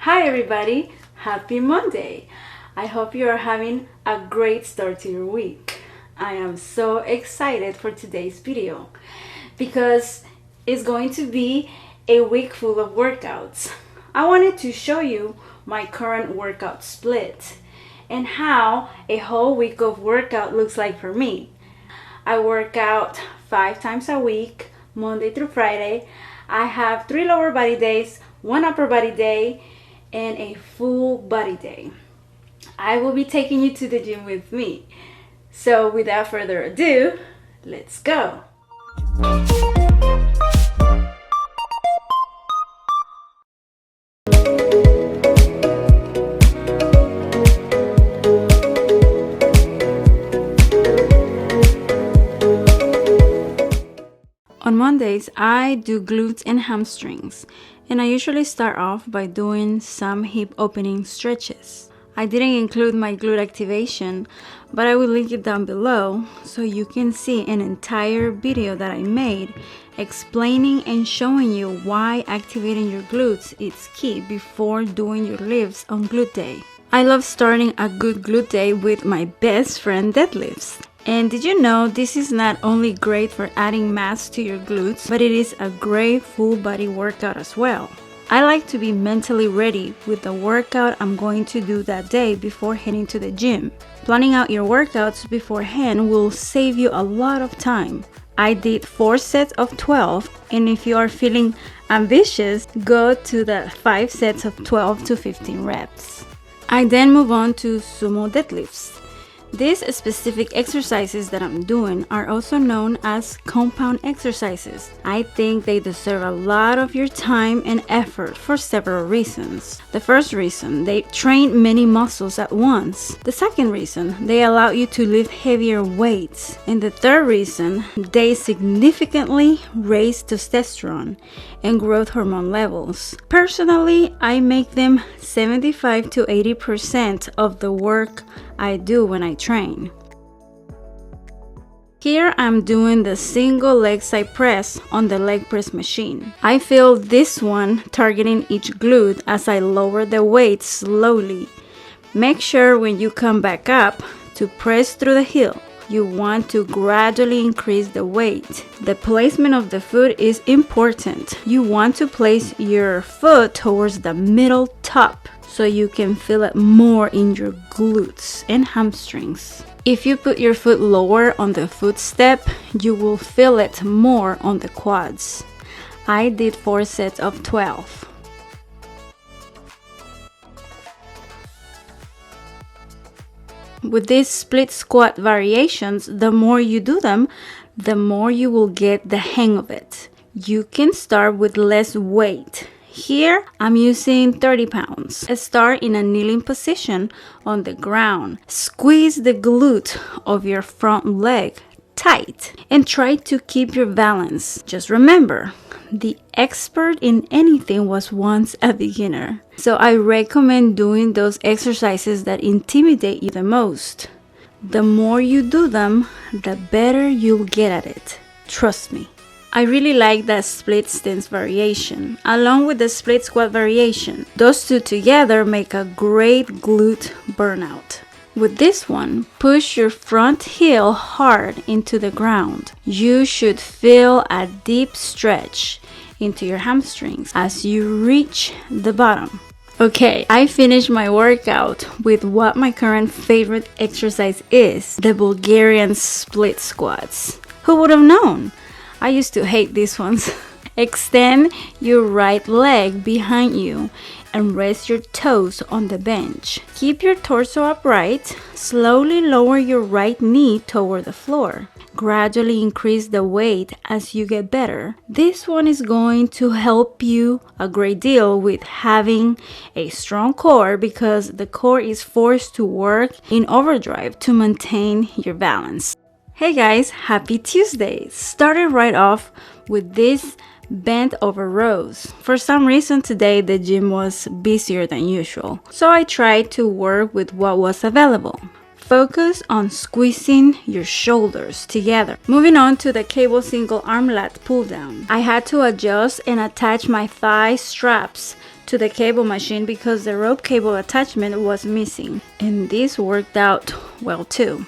Hi everybody, happy Monday. I hope you are having a great start to your week. I am so excited for today's video because it's going to be a week full of workouts. I wanted to show you my current workout split and how a whole week of workout looks like for me. I work out 5 times a week, Monday through Friday. I have 3 lower body days, 1 upper body day, and a full body day. I will be taking you to the gym with me. So without further ado, let's go. On Mondays, I do glutes and hamstrings, and I usually start off by doing some hip opening stretches. I didn't include my glute activation, but I will link it down below so you can see an entire video that I made explaining and showing you why activating your glutes is key before doing your lifts on glute day. I love starting a good glute day with my best friend deadlifts. And did you know this is not only great for adding mass to your glutes, but it is a great full body workout as well. I like to be mentally ready with the workout I'm going to do that day before heading to the gym. Planning out your workouts beforehand will save you a lot of time. I did 4 sets of 12, and if you are feeling ambitious, go to the 5 sets of 12 to 15 reps. I then move on to sumo deadlifts. These specific exercises that I'm doing are also known as compound exercises. I think they deserve a lot of your time and effort for several reasons. The first reason, they train many muscles at once. The second reason, they allow you to lift heavier weights. And the third reason, they significantly raise testosterone and growth hormone levels. Personally, I make them 75 to 80% of the work I do when I train. Here I'm doing the single leg side press on the leg press machine. I feel this one targeting each glute as I lower the weight slowly. Make sure when you come back up to press through the heel. You want to gradually increase the weight. The placement of the foot is important. You want to place your foot towards the middle top so you can feel it more in your glutes and hamstrings. If you put your foot lower on the footstep, you will feel it more on the quads. I did 4 sets of 12. With these split squat variations, the more you do them, the more you will get the hang of it. You can start with less weight. Here, I'm using 30 pounds. Start in a kneeling position on the ground. Squeeze the glute of your front leg tight and try to keep your balance. Just remember, the expert in anything was once a beginner. So I recommend doing those exercises that intimidate you the most. The more you do them, the better you'll get at it. Trust me. I really like that split stance variation, along with the split squat variation. Those two together make a great glute burnout. With this one, push your front heel hard into the ground. You should feel a deep stretch into your hamstrings as you reach the bottom. Okay, I finished my workout with what my current favorite exercise is, the Bulgarian split squats. Who would have known? I used to hate these ones. Extend your right leg behind you and rest your toes on the bench. Keep your torso upright. Slowly lower your right knee toward the floor. Gradually increase the weight as you get better. This one is going to help you a great deal with having a strong core because the core is forced to work in overdrive to maintain your balance. Hey guys, happy Tuesday! Started right off with this bent over rows. For some reason today the gym was busier than usual, so I tried to work with what was available. Focus on squeezing your shoulders together. Moving on to the cable single arm lat pull down. I had to adjust and attach my thigh straps to the cable machine because the rope cable attachment was missing, and this worked out well too.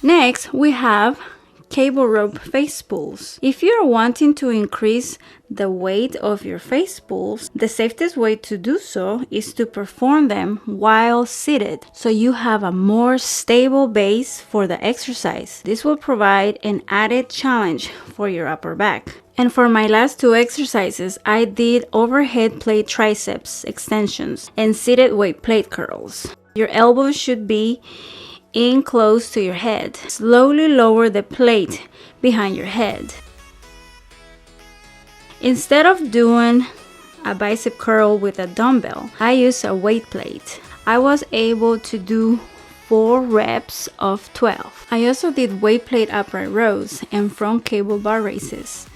Next, we have cable rope face pulls. If you're wanting to increase the weight of your face pulls, the safest way to do so is to perform them while seated, so you have a more stable base for the exercise. This will provide an added challenge for your upper back. And for my last two exercises, I did overhead plate triceps extensions and seated weight plate curls. Your elbows should be in close to your head. Slowly lower the plate behind your head. Instead of doing a bicep curl with a dumbbell, I use a weight plate. I was able to do 4 reps of 12. I also did weight plate upright rows and front cable bar raises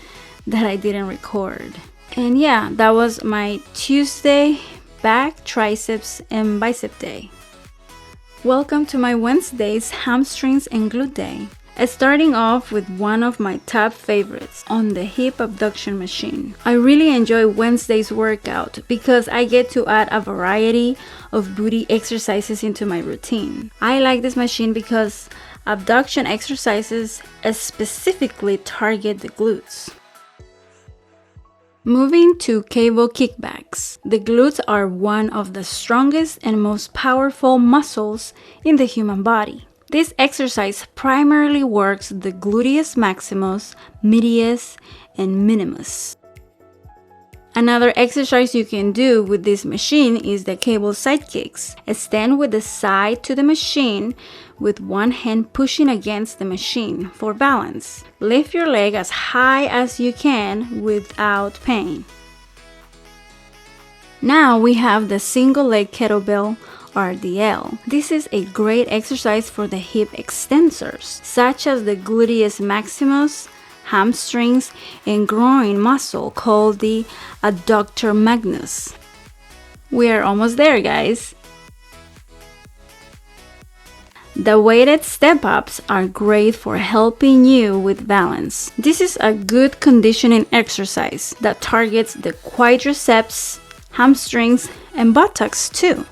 that I didn't record. And yeah, that was my Tuesday back, triceps, and bicep day. Welcome to my Wednesday's hamstrings and glute day. Starting off with one of my top favorites on the hip abduction machine. I really enjoy Wednesday's workout because I get to add a variety of booty exercises into my routine. I like this machine because abduction exercises specifically target the glutes. Moving to cable kickbacks. The glutes are one of the strongest and most powerful muscles in the human body. This exercise primarily works the gluteus maximus, medius, and minimus. Another exercise you can do with this machine is the cable side kicks. Stand with the side to the machine with one hand pushing against the machine for balance. Lift your leg as high as you can without pain. Now we have the single leg kettlebell RDL. This is a great exercise for the hip extensors, such as the gluteus maximus, hamstrings, and groin muscle called the adductor magnus. We are almost there, guys. The weighted step-ups are great for helping you with balance. This is a good conditioning exercise that targets the quadriceps, hamstrings, and buttocks too.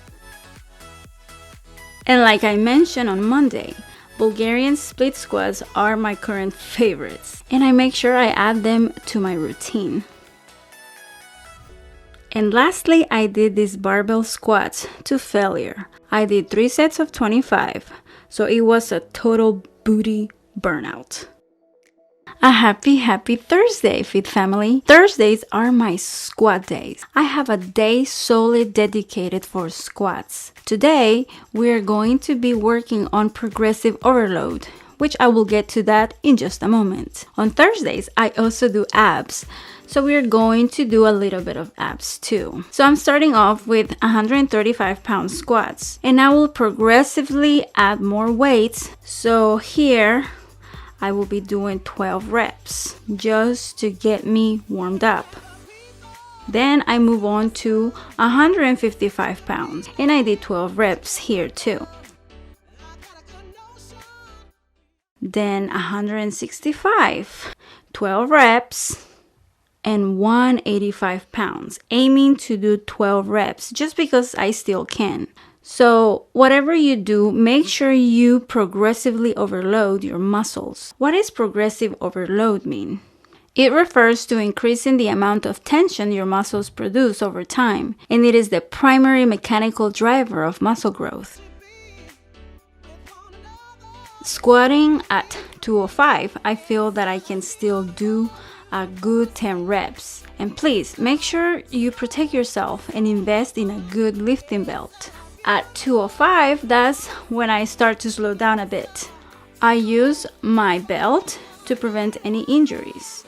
And like I mentioned on Monday, Bulgarian split squats are my current favorites, and I make sure I add them to my routine. And lastly, I did these barbell squats to failure. I did 3 sets of 25, so it was a total booty burnout. A happy Thursday, Fit Family! Thursdays are my squat days. I have a day solely dedicated for squats. Today, we're going to be working on progressive overload, which I will get to that in just a moment. On Thursdays, I also do abs, so we're going to do a little bit of abs too. So I'm starting off with 135-pound squats, and I will progressively add more weights. So here, I will be doing 12 reps just to get me warmed up. Then I move on to 155 pounds, and I did 12 reps here too. Then 165, 12 reps, and 185 pounds, aiming to do 12 reps just because I still can. So whatever you do, make sure you progressively overload your muscles. What does progressive overload mean? It refers to increasing the amount of tension your muscles produce over time, and it is the primary mechanical driver of muscle growth. Squatting at 205, I feel that I can still do a good 10 reps. And please make sure you protect yourself and invest in a good lifting belt. At 205, that's when I start to slow down a bit. I use my belt to prevent any injuries.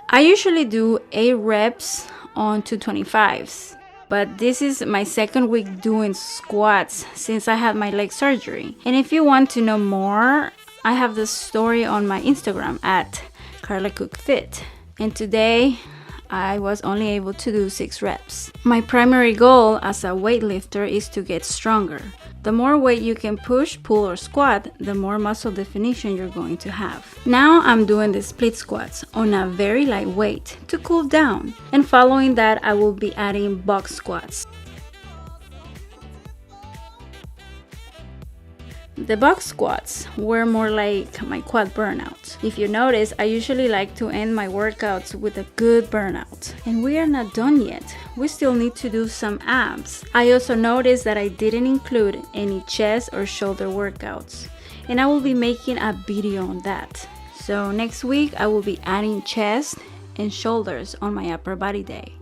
I usually do 8 reps on 225s, but this is my second week doing squats since I had my leg surgery. And if you want to know more, I have the story on my Instagram at Carla Cook Fit. And today, I was only able to do 6 reps. My primary goal as a weightlifter is to get stronger. The more weight you can push, pull, or squat, the more muscle definition you're going to have. Now I'm doing the split squats on a very light weight to cool down. And following that, I will be adding box squats. The box squats were more like my quad burnout. If you notice, I usually like to end my workouts with a good burnout. And we are not done yet. We still need to do some abs. I also noticed that I didn't include any chest or shoulder workouts. And I will be making a video on that. So next week I will be adding chest and shoulders on my upper body day.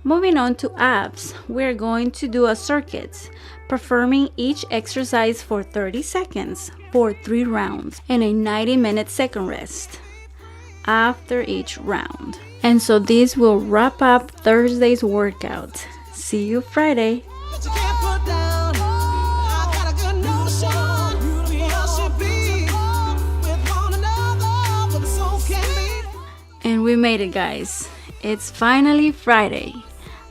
Moving on to abs, we're going to do a circuit, performing each exercise for 30 seconds for 3 rounds and a 90-minute second rest after each round. And so this will wrap up Thursday's workout. See you Friday. And we made it, guys. It's finally Friday.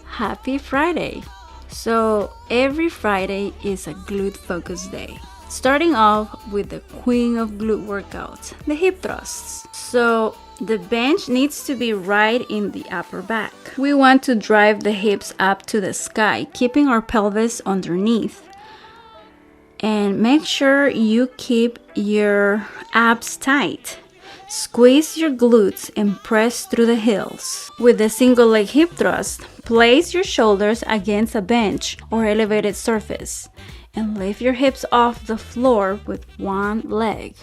Happy Friday! So every Friday is a glute focus day. Starting off with the queen of glute workouts, the hip thrusts. So the bench needs to be right in the upper back. We want to drive the hips up to the sky, keeping our pelvis underneath. And make sure you keep your abs tight. Squeeze your glutes and press through the heels. With the single leg hip thrust, place your shoulders against a bench or elevated surface and lift your hips off the floor with one leg.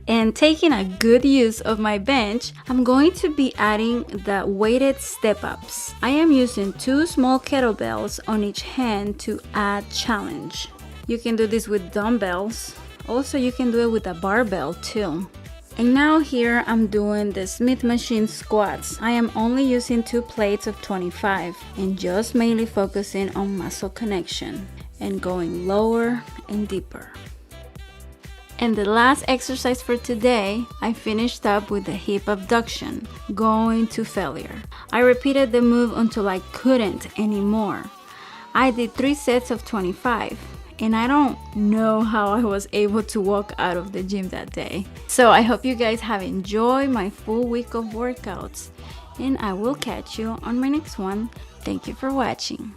And taking a good use of my bench, I'm going to be adding the weighted step-ups. I am using 2 small kettlebells on each hand to add challenge. You can do this with dumbbells. Also, you can do it with a barbell too. And now here I'm doing the Smith machine squats. I am only using 2 plates of 25 and just mainly focusing on muscle connection and going lower and deeper. And the last exercise for today, I finished up with the hip abduction, going to failure. I repeated the move until I couldn't anymore. I did 3 sets of 25. And I don't know how I was able to walk out of the gym that day. So I hope you guys have enjoyed my full week of workouts. And I will catch you on my next one. Thank you for watching.